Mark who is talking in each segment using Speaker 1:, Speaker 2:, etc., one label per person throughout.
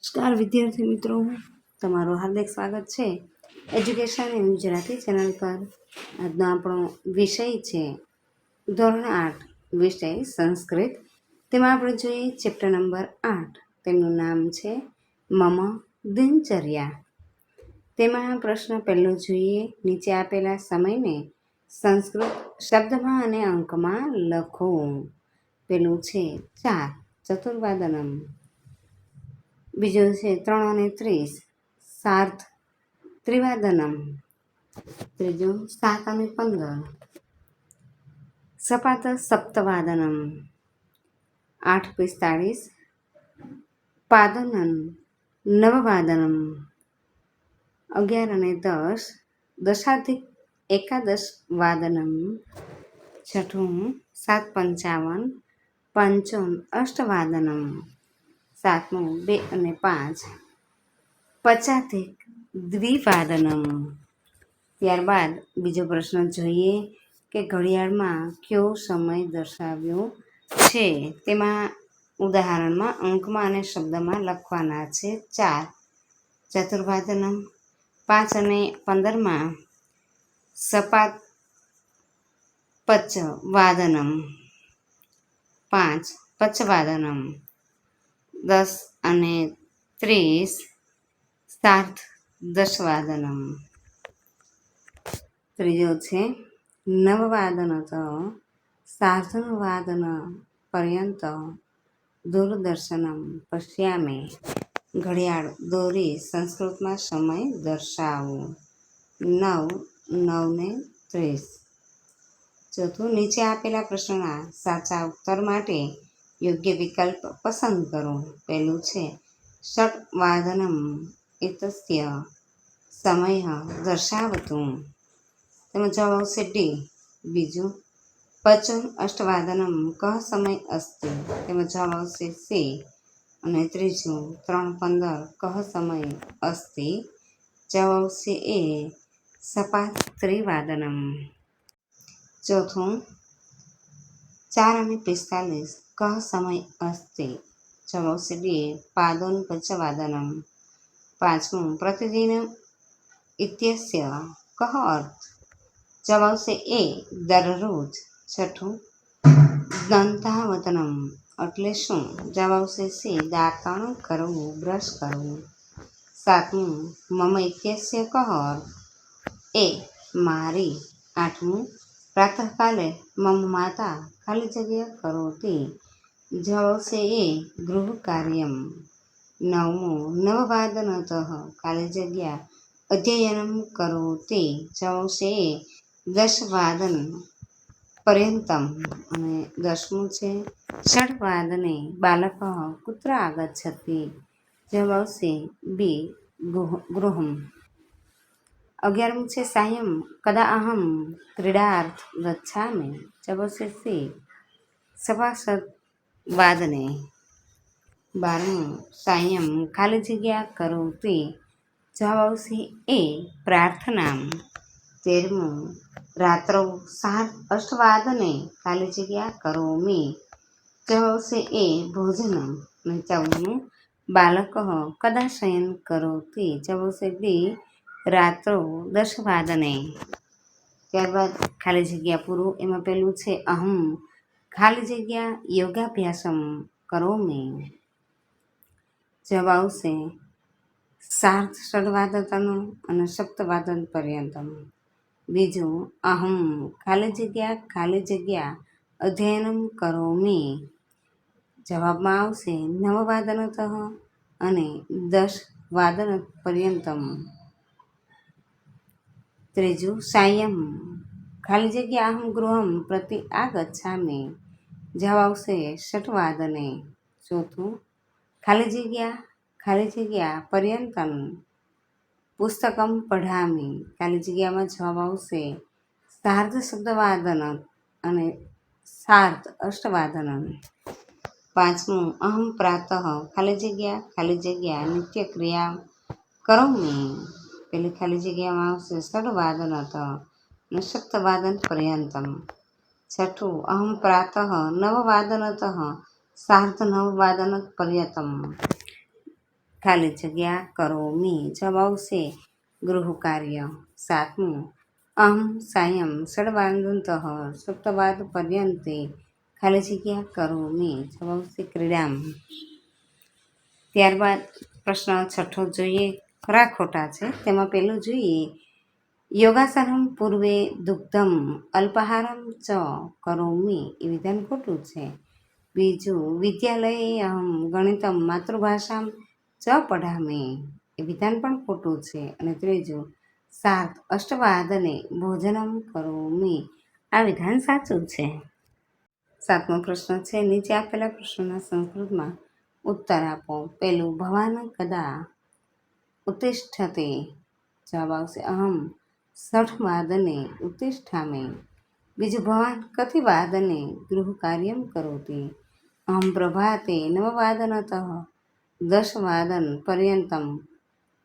Speaker 1: નમસ્કાર વિદ્યાર્થી મિત્રો, તમારું હાર્દિક સ્વાગત છે એજ્યુકેશન ઇન ગુજરાતી ચેનલ પર. આજનો આપણો વિષય છે ધોરણ 8 વિષય સંસ્કૃત. તેમાં આપણે જોઈએ ચેપ્ટર નંબર 8. તેમનું નામ છે મમ દિનચર્યા. તેમાં પ્રશ્ન પહેલો જોઈએ. નીચે આપેલા સમયને સંસ્કૃત શબ્દમાં અને અંકમાં લખો. પેલું છે 4 ચતુર્વાદનમ. બીજો છે 3:30 સાર્ધ ત્રિવાદનમ. ત્રીજો 7:15 સપાત સપ્તવાદનમ. 8:45 પાદનન નવવાદનમ. 11:10 દશાધિક એકાદશ વાદનમ. છઠ્ઠું 7:55 પંચમ અષ્ટવાદનમ. સાતમું 2:05 પચાધિક દ્વિવાદનમ. ત્યારબાદ બીજો પ્રશ્ન જોઈએ કે ઘડિયાળમાં કયો સમય દર્શાવ્યો છે. તેમાં ઉદાહરણમાં અંકમાં અને શબ્દમાં લખવાના છે. 4 ચતુર્વાદનમ. 5:15 સપાત પચવાદનમ. 5 પચવાદનમ. 10:30 સાર્ધ દશવાદનમ. ત્રીજો છે નવવાદનત સાર્ધનવાદન પર્યંત દૂરદર્શનમ પશ્યામે. ઘડિયાળ દોરી સંસ્કૃતમાં સમય દર્શાવો. 9:30. ચોથું નીચે આપેલા પ્રશ્નના સાચા ઉત્તર માટે યોગ્ય વિકલ્પ પસંદ કરો. પહેલું છે ષટ્વાદનમ એતસ્ય સમય દર્શાવતું. તેમાં જવાબ આવશે ડી. બીજું પંચમ અષ્ટવાદનમ કહ સમય અસ્તિ. તેમાં જવાબ આવશે સી. અને ત્રીજું 3:15 કહ સમય અસ્તિ. જવાબ આવશે એ સપાત ત્રિવાદનમ. ચોથું 4:45 કહ સમય અસ્તિ. જવાબ આવશે ડી પાદોન પંચવાદનમ. પાંચમું પ્રતિદિન ઇત્યસ્ય કહ અર્થ. જવાબ આવશે એ દરરોજ. છઠ્ઠું દંતાવતનમ એટલે શું. જવાબ આવશે સી દાંતણ કરવું, બ્રશ કરવું. સાતમું મમ ઇત્યસ્ય કહ અર્થ. એ મારી. આઠમું પ્રાતઃકાલે મમ માતા ખાલી જગ્યા કરોતિ. જવાબ આવશે એ ગૃહ કાર્યમ. નવમું નવવાદનતઃ ખાલી જગ્યા અધ્યયનમ કરોતિ. જવાબ આવશે એ દશવાદન પર્યંતમ. અને 10મું છે ષડવાદને બાલક કુત્ર આગચ્છતિ. જવાબ આવશે બી ગૃહમ. 11મું છે સાયં કદા અહમ ક્રીડાર્થ ગચ્છામિ. જવાબ આવશે સી સપાસદ વાદને. 12મું સાયં ખાલી જગ્યા કરોતિ. જવાબ આવશે એ પ્રાર્થનામ. 13મું રાત્રौ અષ્ટવાદને ખાલી જગ્યા કરોમિ. જવાબ આવશે એ ભોજનમ. અને 14મું બાલક કદા શયન કરોતિ. જવાબ આવશે ડી રાત્રौ 10 વાદને. ત્યારબાદ ખાલી જગ્યા પૂરું. એમાં પેલું છે અહમ ખાલી જગ્યા યોગાભ્યાસમ કરોમિ. જવાબ આવશે સાર્ધ ષડવાદન અને સપ્તવાદન પર્યંતમ. બીજું અહમ ખાલી જગ્યા અધ્યયનમ કરોમિ. જવાબમાં આવશે નવવાદનતઃ અને 10 વાદન પર્યંતમ. ત્રીજું સાયં ખાલી જગ્યા અહમ ગૃહમ પ્રતિ આગચ્છામિ. જવાબ આવશે ષટ્વાદને. ચોથું ખાલી જગ્યા પર્યંતન પુસ્તકમ પઢામિ. ખાલી જગ્યામાં જવાબ આવશે સાર્ધ સપ્તવાદન અને સાર્ધ અષ્ટવાદન. પાંચમું અહમ પ્રાતઃ ખાલી જગ્યા નિત્ય ક્રિયા કરોમિ. પેલી ખાલી જગ્યામાં આવશે ષડવાદનતઃ અને સપ્તવાદન પર્યંતમ. છઠ્ઠું અહમ પ્રાતઃ નવવાદનતઃ સાર્ધ નવવાદન પર્યંતમ. ખાલી જગ્યા કરોમિ જવાબ આવશે ગૃહ કાર્ય. 7મું અહં સાયં ષડવાદનતઃ સુપ્તવાદ પર્યંતે ખાલી જગ્યા કરોમિ જવાબ આવશે ક્રીડામ. ત્યારબાદ પ્રશ્ન 6 જોઈએ, ખરા ખોટા છે. તેમાં પહેલું જોઈએ, યોગાસનમ પૂર્વે દુગ્ધમ અલ્પાહારમ ચ કરોમિ એ વિધાન ખોટું છે. બીજું, વિદ્યાલયે અહમ ગણિતમ માતૃભાષામ ચ પઢામિ એ વિધાન પણ ખોટું છે. અને ત્રીજું, સાર્ધ અષ્ટવાદને ભોજનમ કરોમિ આ વિધાન સાચું છે. 7મો પ્રશ્ન છે, નીચે આપેલા પ્રશ્નોના સંસ્કૃતમાં ઉત્તર આપો. પહેલું, ભવાન કદા ઉત્તિષ્ઠતે જવાબ આવશે અહમ 6 વાદને ઉત્તિષ્ઠામિ. બીજું, ભવાન કતિ વાદને ગૃહ કાર્યમ કરોતિ અહમ પ્રભાતે 9 વાદનતઃ 10 વાદન પર્યંતમ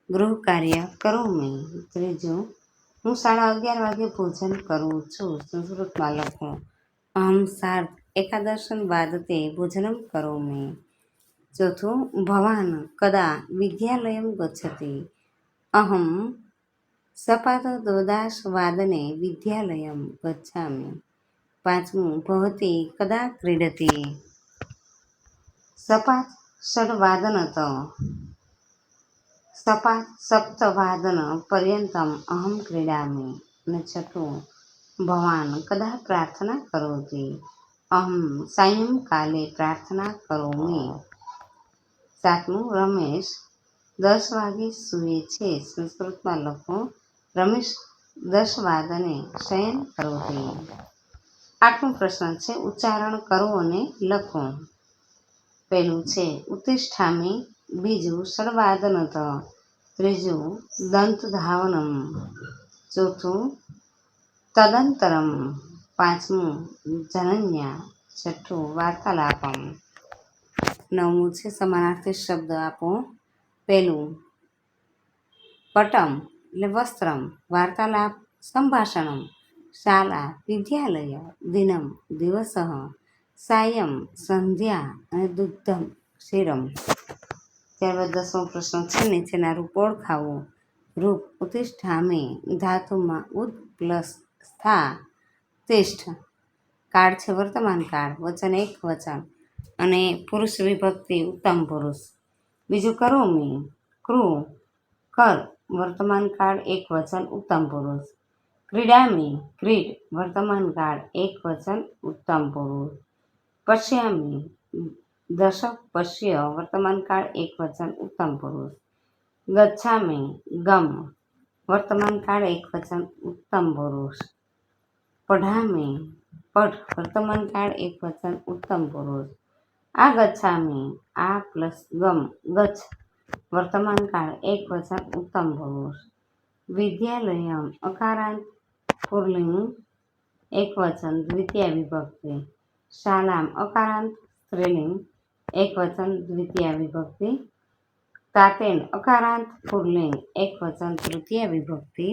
Speaker 1: ગૃહ કાર્ય કરોમિ. ત્રીજું, હું 11:30 વાગે ભોજન કરું છું. સંસ્કૃતમાં લખો અહમ સાર્ધ એકાદશન વાદતે ભોજનમ કરોમિ. ચોથું, ભવાન કદા વિદ્યાલયમ ગચ્છતિ અહમ સપાદદ્વાદશ વાદને વિદ્યાલયમ ગચ્છામિ. 5મું, ભવતી કદા ક્રીડતિ સપાદ ષડવાદનતઃ સપાદ સપ્તવાદન પર્યંતમ અહમ ક્રીડામિ. અને છઠ્ઠું, ભવાન કદા પ્રાર્થના કરોતિ અહમ સાયંકાલે પ્રાર્થના કરોમિ. 7મું, રમેશ 10 વાગે સૂવે છે. સંસ્કૃતમાં લખો રમેશ 10 વાદને શયન કરોતિ. 8મો પ્રશ્ન છે, ઉચ્ચારણ કરો અને લખો. પહેલું છે ઉત્તિષ્ઠામિ, બીજું ષડવાદનતઃ, ત્રીજું દંતધાવનમ, ચોથું તદંતરમ, 5મું જનન્યા, છઠ્ઠું વાર્તાલાપમ. 9મું છે, સમાનાર્થી શબ્દ આપો. પહેલું પટમ એટલે વસ્ત્રમ, વાર્તાલાપ સંભાષણમ, શાલા વિદ્યાલય, દિનમ દિવસ, સાયં સંધ્યા અને દુગ્ધમ ક્ષીરમ. ત્યારબાદ 10મો પ્રશ્ન છે, નીચેના રૂપ ઓળખાવો. રૂપ ઉત્તિષ્ઠામિ, ધાતુમાં ઉદ પ્લસ સ્થા તિષ્ઠ, કાળ છે વર્તમાન કાળ, વચન એક વચન અને પુરુષ વિભક્તિ ઉત્તમ પુરુષ. બીજું કરોમિ કૃ કર, વર્તમાન કાળ એક વચન ઉત્તમ પુરુષ. ક્રીડામિ ક્રીડ, વર્તમાન કાળ એક વચન ઉત્તમ પુરુષ. પશ્યામિ દશક પશ્ય, વર્તમાન કાળ એક વચન ઉત્તમ પુરુષ. ગચ્છામિ ગમ, વર્તમાન કાળ એક વચન ઉત્તમ પુરુષ. પઢામિ પઢ, વર્તમાન કાળ એક વચન ઉત્તમ પુરુષ. આગચ્છામિ આ પ્લસ ગમ ગચ્છ, વર્તમાન કાળ એક વચન ઉત્તમ પુરુષ. વિદ્યાલયમ અકારાંત પુલ્લિંગ એક વચન દ્વિતીય વિભક્તિ. શાલામ અકારાંત સ્ત્રીલિંગ એક વચન દ્વિતીય વિભક્તિ. તાતેન અકારાંત પુલ્લિંગ એક વચન તૃતીય વિભક્તિ.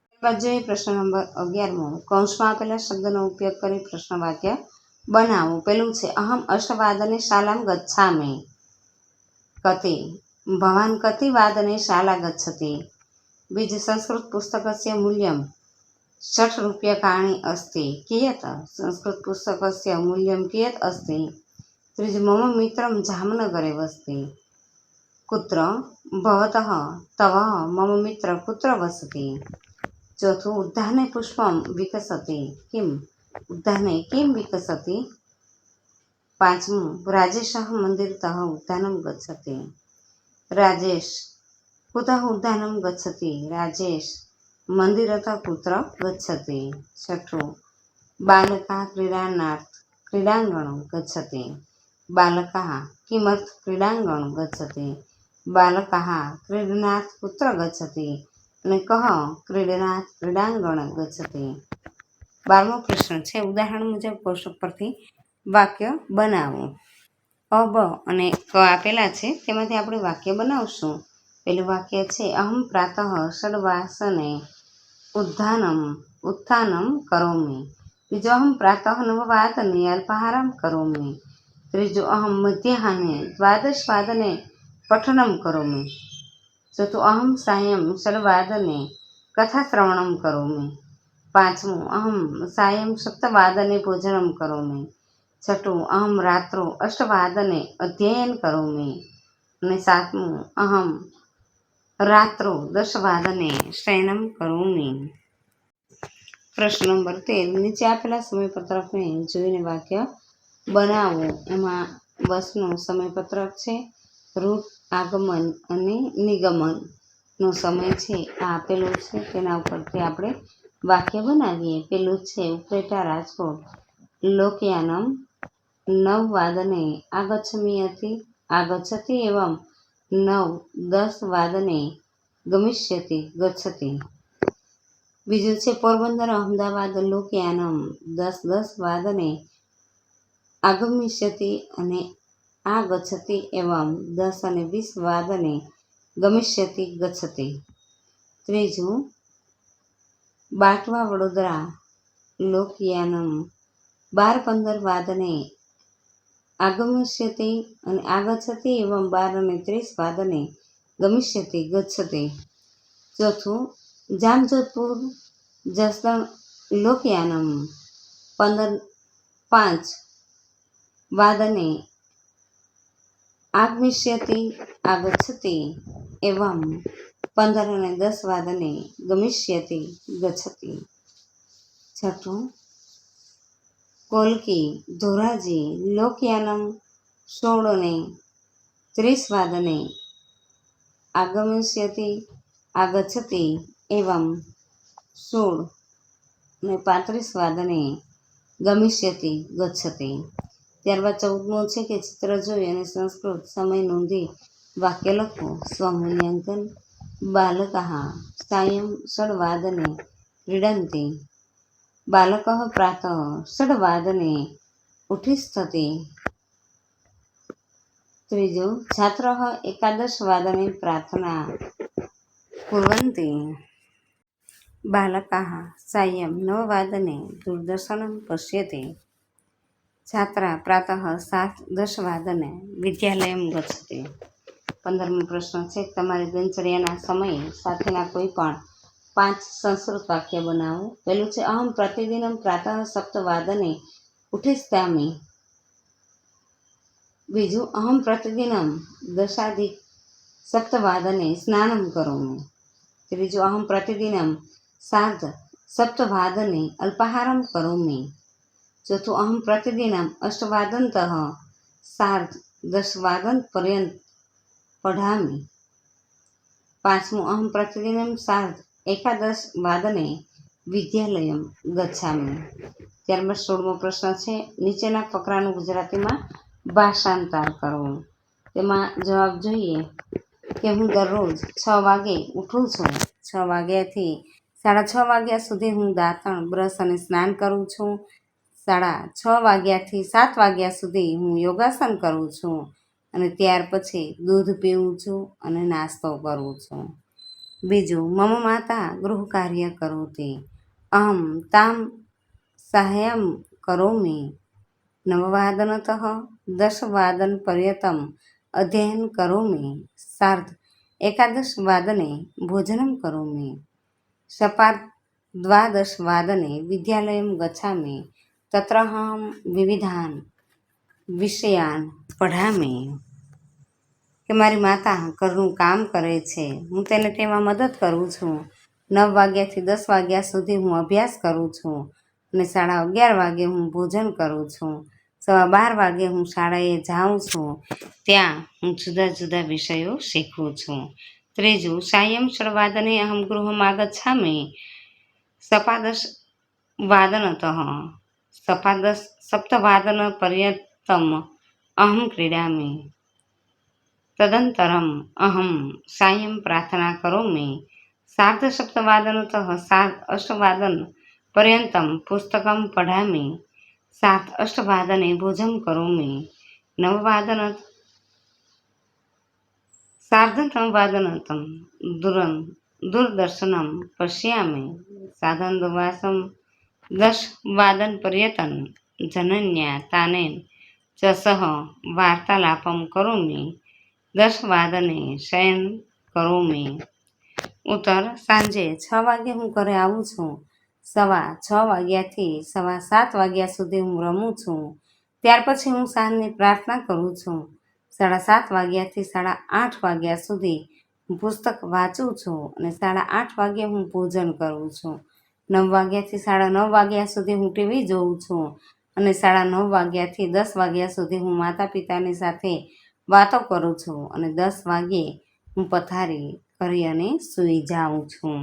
Speaker 1: ત્યારબાદ જોઈએ પ્રશ્ન નંબર 11મો. કૌંસમાં આપેલા શબ્દનો ઉપયોગ કરી પ્રશ્ન વાક્ય બનાવો. પેલું છે અહમ અષ્ટવાદને શાલામ ગચ્છામિ. કતિ, ભવાન કતિ વાદને શાલા ગચ્છતિ. બીજું, સંસ્કૃત પુસ્તકસ્ય મૂલ્યમ 60 રૂપ્યકાणि अस्ति कियत्. संस्कृत पुस्तकस्य मूल्यं कियत् अस्ति. त्रीजं, मम मित्रं जामनगरे वसति. कुत्र. भवतः तव मम मित्र कुत्र वसति. चौथुं, उद्याने पुष्पं विकसति किम्. उद्याने किं विकसति. 5मुं, राजेशः मन्दिरतः उद्यानं गच्छति. राजेश कुतः उद्यानं गच्छति. राजेश मंदिरतः कुत्र गच्छति. 6ठुं, बालकः क्रीडनार्थं क्रीडाङ्गणं गच्छति. बालकः किमर्थं क्रीडाङ्गणं गच्छति. बालकः क्रीडनार्थं कुत्र गच्छति અને કહ ક્રીડનાથ ક્રીડાંગણ ગચ્છતિ. 12મો પ્રશ્ન છે, ઉદાહરણ મુજબ કોષ્ટક પરથી વાક્ય બનાવો. અ બ અને ક આપેલા છે, તેમાંથી આપણે વાક્ય બનાવશું. પેલું વાક્ય છે, અહમ પ્રાતઃ ષડવાસને ઉત્થાનમ કરોમિ. બીજું, અહમ પ્રાતઃ 9 વાદને અલ્પાહારમ કરોમિ. ત્રીજું, અહમ મધ્યાહ્ને 12 વાદને पठनं करोमि। चौथुं अहं सायं षड्वादने कथाश्रवणं करोमि। पांचमुं अहं सायं सप्तवादने भोजनं करोमि। छठुं अहं रात्रौ 8 अध्ययनं करोमि। અને સાતમું અહમ રાત્રો 10 શયનમ કરોમિ। પ્રશ્ન નંબર 13 નીચે આપેલા સમયપત્રકને જોઈને વાક્ય બનાવો। એમાં બસનું સમયપત્રક છે, રૂટ, આગમન અને નિગમનનો સમય છે આ આપેલો છે, તેના ઉપરથી આપણે વાક્ય બનાવીએ। પેલું છે ઉપલેટા રાજકોટ લોકયાનમ 9 વાદને આગच्छति एवं 9:10 વાદને ગચ્છતિ। બીજું છે પોરબંદર અમદાવાદ લોકયાનમ 10:10 વાદને આગમિષ્યતિ અને આગચ્છતિ એવं 10:20 વાદને ગચ્છતિ। ત્રીજું બાટવા વડોદરા લોકયાનમ 12:15 વાદને આગમિષ્યતિ અને આગચ્છતિ એવं 12:30 વાદને ગચ્છતિ। ચોથું જામજોધપુર જસદણ લોકયાનમ 5 વાદને આગચ્છતિ એવं 15:10 વાદને ગચ્છતિ। છઠ્ઠું કોલકી ધોરાજી લોકયાનમ 16:30 વાદને આગચ્છતિ એવं 16:35 વાદને ગચ્છતિ। ત્યારબાદ 14મું છે કે ચિત્ર જોઈ અને સંસ્કૃત સમય નોંધી વાક્ય લખો। સ્વમૂલ્યાંકન બાલકાઃ સાયં ષડ્વાદને ક્રીડन्ति। બાલકः પ્રાતઃ 6 વાદને ઉઠિષ્ઠતિ। ત્રીજું છાત્રः 11 વાદને પ્રાર્થના कुर्वन्ति। बालकाः सायं 9 વાદને दूरदर्शनं पश्यति। छात्रा प्रातः 7:10 વાદને વિદ્યાલયમ ગચ્છતિ। 15મો પ્રશ્ન છે તમારી દિનચર્યાના સમય સાથેના કોઈ પણ 5 સંસ્કૃત વાક્ય બનાવો। પહેલું છે અહમ પ્રતિદિનમ પ્રાતઃ 7 વાદને ઉઠિષ્યામિ। બીજું અહમ પ્રતિદિનમ 10:07 વાદને સ્નાનમ કરોમિ। ત્રીજું અહમ પ્રતિદિનમ 7:07 વાદને અલ્પાહારમ કરોમિ। ચોથું અહમ પ્રતિદિનમ 8 વાદનતઃ 10:30 વાદન પર્યંત પઢામિ। પાંચમું અહમ પ્રતિદિનમ 11:30 વાદને વિદ્યાલયમ ગચ્છામિ। ત્યારબાદ 16મો પ્રશ્ન છે નીચેના ફકરાનું ગુજરાતીમાં ભાષાંતર કરો। તેમાં જવાબ જોઈએ કે હું દરરોજ 6 વાગે ઉઠું છું। 6 વાગ્યાથી 6:30 વાગ્યા સુધી હું દાંતણ બ્રશ અને સ્નાન કરું છું। 6:30 વાગ્યાથી 7 વાગ્યા સુધી હું યોગાસન કરું છું અને ત્યાર પછી દૂધ પીવું છું અને નાસ્તો કરું છું। બીજું મમ માતા ગૃહ કાર્ય કરોતિ અહમ તામ સાહાય્યમ કરોમિ। 9 વાદનતઃ 10 વાદન પર્યંતમ અધ્યયન કરોમિ। 11:30 વાદને ભોજનમ કરોમિ। સપાદ 12 વાદને વિદ્યાલયમ ગચ્છામિ। તત્ર અહમ વિવિધાન વિષયાન પઢામિ। કે મારી માતા ઘરનું કામ કરે છે, હું તેને તેમાં મદદ કરું છું। 9 વાગ્યાથી 10 વાગ્યા સુધી હું અભ્યાસ કરું છું અને 11:30 વાગે હું ભોજન કરું છું। 12:15 વાગે હું શાળાએ જાઉં છું, ત્યાં હું જુદા જુદા વિષયો શીખું છું। ત્રીજું સાયં ષડ્વાદને અહમ ગૃહમ આગચ્છામિ। સપાદશ વાદનતઃ સપ્તવાદન પર્યંતમ અહમ ક્રીડામિ। તદનંતરમ અહમ સાયં પ્રાર્થના કરોમિ। 7:30 વાદનતઃ 7:08 વાદન પર્યંતમ પુસ્તકમ પઢામિ। 7:08 વાદને ભોજન કરોમિ। 9:30 વાદનતમ દૂરદર્શનમ પશ્યામિ। 10 વાદન પર્યંતમ જનન્યા તાનેન ચ સહ વાર્તાલાપમ કરોમિ। 10 વાદને શયન કરોમિ. ઉત્તર: સાંજે 6 વાગે હું ઘરે આવું છું. 6:15 વાગ્યાથી 7:15 વાગ્યા સુધી હું રમું છું. ત્યાર પછી હું સાંજની પ્રાર્થના કરું છું. 7:30 વાગ્યાથી 8:30 વાગ્યા સુધી હું પુસ્તક વાંચું છું અને 8:30 વાગ્યે હું ભોજન કરું છું. 9 વાગ્યાથી 9:30 વાગ્યા સુધી હું ટીવી જોઉં છું અને 9:30 વાગ્યાથી 10 વાગ્યા સુધી હું માતા પિતાની સાથે વાતો કરું છું અને 10 વાગ્યે હું પથારી કરી અને સૂઈ જાઉં છું.